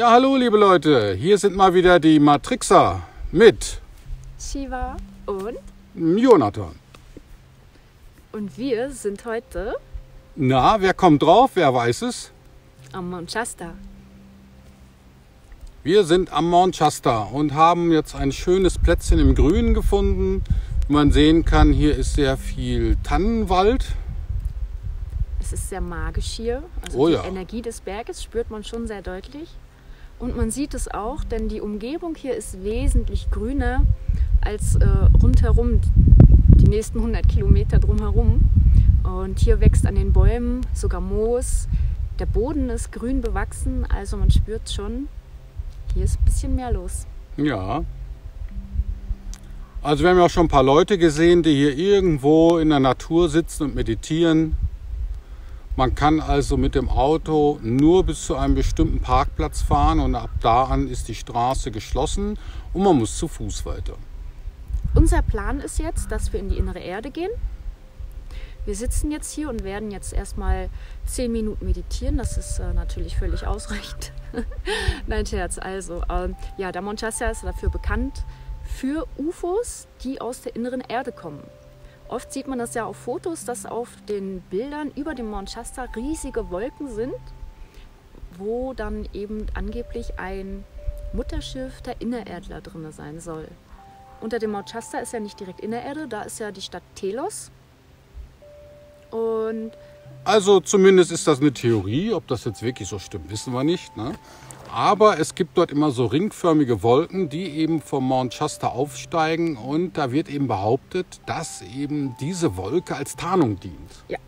Ja, hallo liebe Leute, hier sind mal wieder die Matrixer mit Shiva und Jonathan. Und wir sind heute Na, wer kommt drauf? Wer weiß es? am Mount Shasta. Wir sind am Mount Shasta und haben jetzt ein schönes Plätzchen im Grünen gefunden. Wie man sehen kann, hier ist sehr viel Tannenwald. Es ist sehr magisch hier. Also Oh die ja. Energie des Berges spürt man schon sehr deutlich. Und man sieht es auch, denn die Umgebung hier ist wesentlich grüner als rundherum, die nächsten 100 Kilometer drumherum. Und hier wächst an den Bäumen sogar Moos. Der Boden ist grün bewachsen, also man spürt schon, hier ist ein bisschen mehr los. Ja. Also wir haben ja auch schon ein paar Leute gesehen, die hier irgendwo in der Natur sitzen und meditieren. Man kann also mit dem Auto nur bis zu einem bestimmten Parkplatz fahren und ab da an ist die Straße geschlossen und man muss zu Fuß weiter. Unser Plan ist jetzt, dass wir in die innere Erde gehen. Wir sitzen jetzt hier und werden jetzt erstmal 10 Minuten meditieren. Das ist natürlich völlig ausreichend. Nein, Scherz. Also, ja, der Mount Shasta ist dafür bekannt für UFOs, die aus der inneren Erde kommen. Oft sieht man das ja auf Fotos, dass auf den Bildern über dem Mount Shasta riesige Wolken sind, wo dann eben angeblich ein Mutterschiff der Innererdler drin sein soll. Unter dem Mount Shasta ist ja nicht direkt Innererde, da ist ja die Stadt Telos. Und Also zumindest ist das eine Theorie, ob das jetzt wirklich so stimmt, wissen wir nicht, ne? Aber es gibt dort immer so ringförmige Wolken, die eben vom Mount Shasta aufsteigen und da wird eben behauptet, dass eben diese Wolke als Tarnung dient. ja,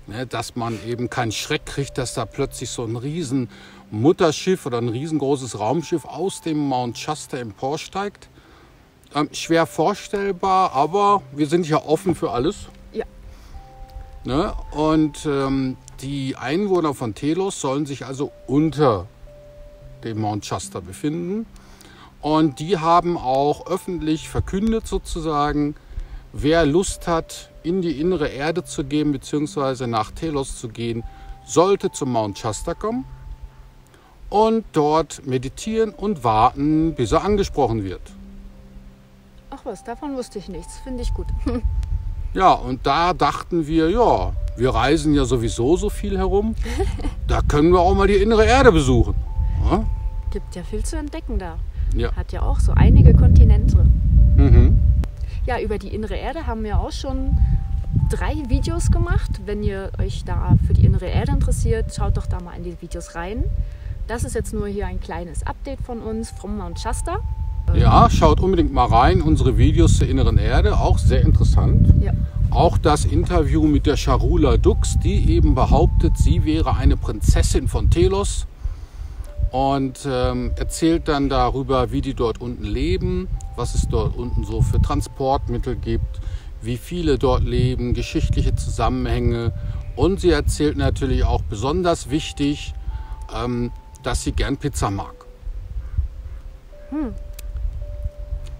Ne, dass man eben keinen Schreck kriegt, dass da plötzlich so ein riesen Mutterschiff oder ein riesengroßes Raumschiff aus dem Mount Shasta emporsteigt. Schwer vorstellbar, aber wir sind ja offen für alles. ja. Ne? Und die Einwohner von Telos sollen sich also unter dem Mount Shasta befinden. Und die haben auch öffentlich verkündet sozusagen, wer Lust hat, in die innere Erde zu gehen bzw. nach Telos zu gehen, sollte zum Mount Shasta kommen und dort meditieren und warten, bis er angesprochen wird. Ach was, davon wusste ich nichts. Finde ich gut. Ja, und da dachten wir, ja, wir reisen ja sowieso so viel herum, da können wir auch mal die innere Erde besuchen. Ja? Gibt ja viel zu entdecken da. Ja. Hat ja auch so einige Kontinente. Mhm. Ja, über die innere Erde haben wir auch schon 3 Videos gemacht. Wenn ihr euch da für die innere Erde interessiert, schaut doch da mal in die Videos rein. Das ist jetzt nur hier ein kleines Update von uns vom Mount Shasta. Ja, schaut unbedingt mal rein, unsere Videos zur inneren Erde, auch sehr interessant. Ja. Auch das Interview mit der Charula Dux, die eben behauptet, sie wäre eine Prinzessin von Telos und erzählt dann darüber, wie die dort unten leben, was es dort unten so für Transportmittel gibt, wie viele dort leben, geschichtliche Zusammenhänge und sie erzählt natürlich auch besonders wichtig, dass sie gern Pizza mag.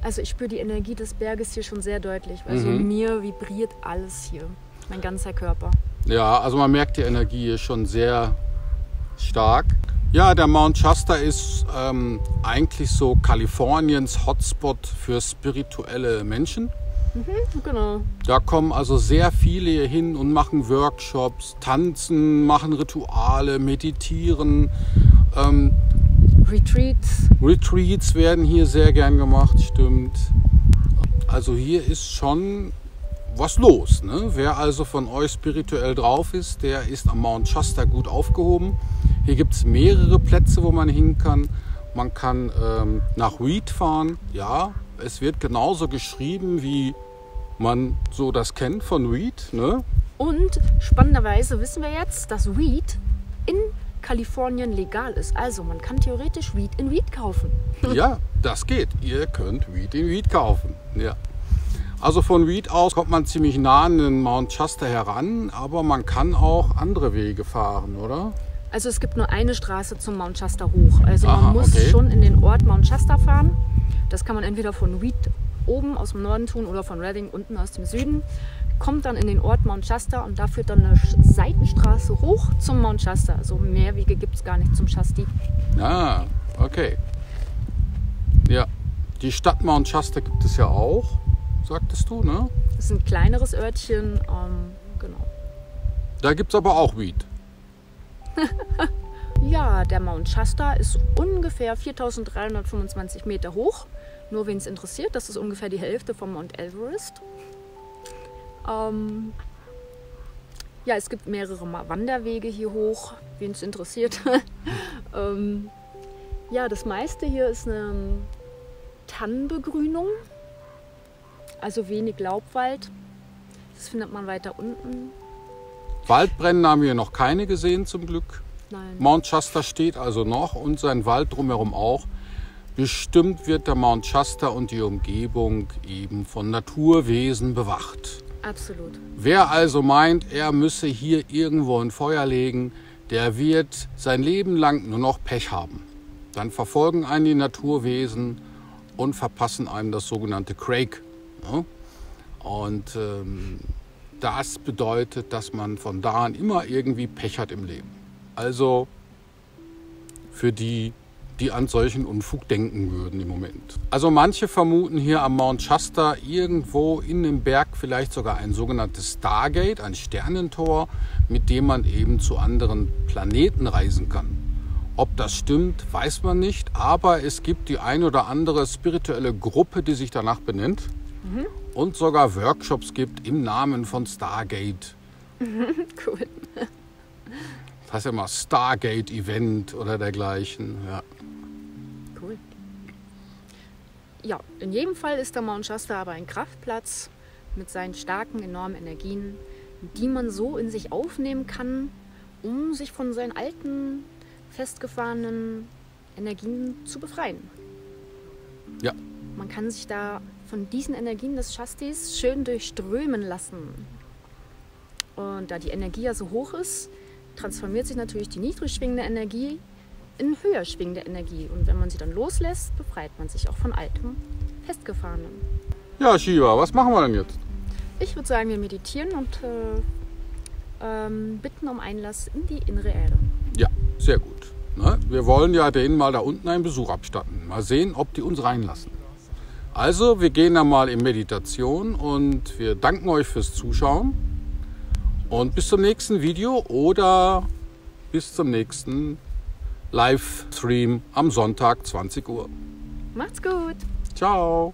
Also ich spüre die Energie des Berges hier schon sehr deutlich. Also mir vibriert alles hier. Mein ganzer Körper. Ja, also man merkt die Energie hier schon sehr stark. Ja, der Mount Shasta ist eigentlich so Kaliforniens Hotspot für spirituelle Menschen. Genau. Da kommen also sehr viele hier hin und machen Workshops, tanzen, machen Rituale, meditieren. Retreats werden hier sehr gern gemacht, stimmt. Also hier ist schon was los, ne? Wer also von euch spirituell drauf ist, der ist am Mount Shasta gut aufgehoben. Hier gibt es mehrere Plätze, wo man hin kann. Man kann nach Weed fahren. Ja, es wird genauso geschrieben, wie man so das kennt von Weed, ne? Und spannenderweise wissen wir jetzt, dass Weed in Kalifornien legal ist. Also man kann theoretisch Weed in Weed kaufen. Ja, das geht. Ihr könnt Weed in Weed kaufen. Ja. Also von Weed aus kommt man ziemlich nah an den Mount Shasta heran, aber man kann auch andere Wege fahren, oder? Also es gibt nur eine Straße zum Mount Shasta hoch. Also Aha, man muss okay. schon in den Ort Mount Shasta fahren. Das kann man entweder von Weed oben aus dem Norden tun oder von Redding unten aus dem Süden. kommt dann in den Ort Mount Shasta und da führt dann eine Seitenstraße hoch zum Mount Shasta. Also mehr Wege gibt es gar nicht zum Shasti. Ah, okay. Ja, die Stadt Mount Shasta gibt es ja auch, sagtest du, ne? Das ist ein kleineres Örtchen, genau. Da gibt es aber auch Weed. Ja, der Mount Shasta ist ungefähr 4.325 Meter hoch. Nur wen es interessiert, das ist ungefähr die Hälfte vom Mount Everest. Ja, es gibt mehrere Wanderwege hier hoch, wen es interessiert. Ja, das meiste hier ist eine Tannenbegrünung, also wenig Laubwald. Das findet man weiter unten. Waldbrennen haben wir noch keine gesehen zum Glück. Nein. Mount Shasta steht also noch und sein Wald drumherum auch. Bestimmt wird der Mount Shasta und die Umgebung eben von Naturwesen bewacht. Absolut. Wer also meint, er müsse hier irgendwo ein Feuer legen, der wird sein Leben lang nur noch Pech haben. Dann verfolgen einen die Naturwesen und verpassen einem das sogenannte Crake. Ja? Und das bedeutet, dass man von da an immer irgendwie Pech hat im Leben. Also für die, die an solchen Unfug denken würden im Moment. Also manche vermuten hier am Mount Shasta irgendwo in dem Berg vielleicht sogar ein sogenanntes Stargate, ein Sternentor, mit dem man eben zu anderen Planeten reisen kann. Ob das stimmt, weiß man nicht, aber es gibt die ein oder andere spirituelle Gruppe, die sich danach benennt und sogar Workshops gibt im Namen von Stargate. Cool. Das heißt ja immer Stargate-Event oder dergleichen. Ja. Cool. Ja, in jedem Fall ist der Mount Shasta aber ein Kraftplatz mit seinen starken, enormen Energien, die man so in sich aufnehmen kann, um sich von seinen alten, festgefahrenen Energien zu befreien. Ja. Man kann sich da von diesen Energien des Shastis schön durchströmen lassen. Und da die Energie ja so hoch ist, transformiert sich natürlich die niedrig schwingende Energie in höher schwingende Energie. Und wenn man sie dann loslässt, befreit man sich auch von altem, festgefahrenen. Ja, Shiva, was machen wir denn jetzt? Ich würde sagen, wir meditieren und bitten um Einlass in die innere Erde. Ja, sehr gut. Ne? Wir wollen ja denen mal da unten einen Besuch abstatten. Mal sehen, ob die uns reinlassen. Also, wir gehen dann mal in Meditation und wir danken euch fürs Zuschauen. Und bis zum nächsten Video oder bis zum nächsten Livestream am Sonntag 20 Uhr. Macht's gut! Ciao!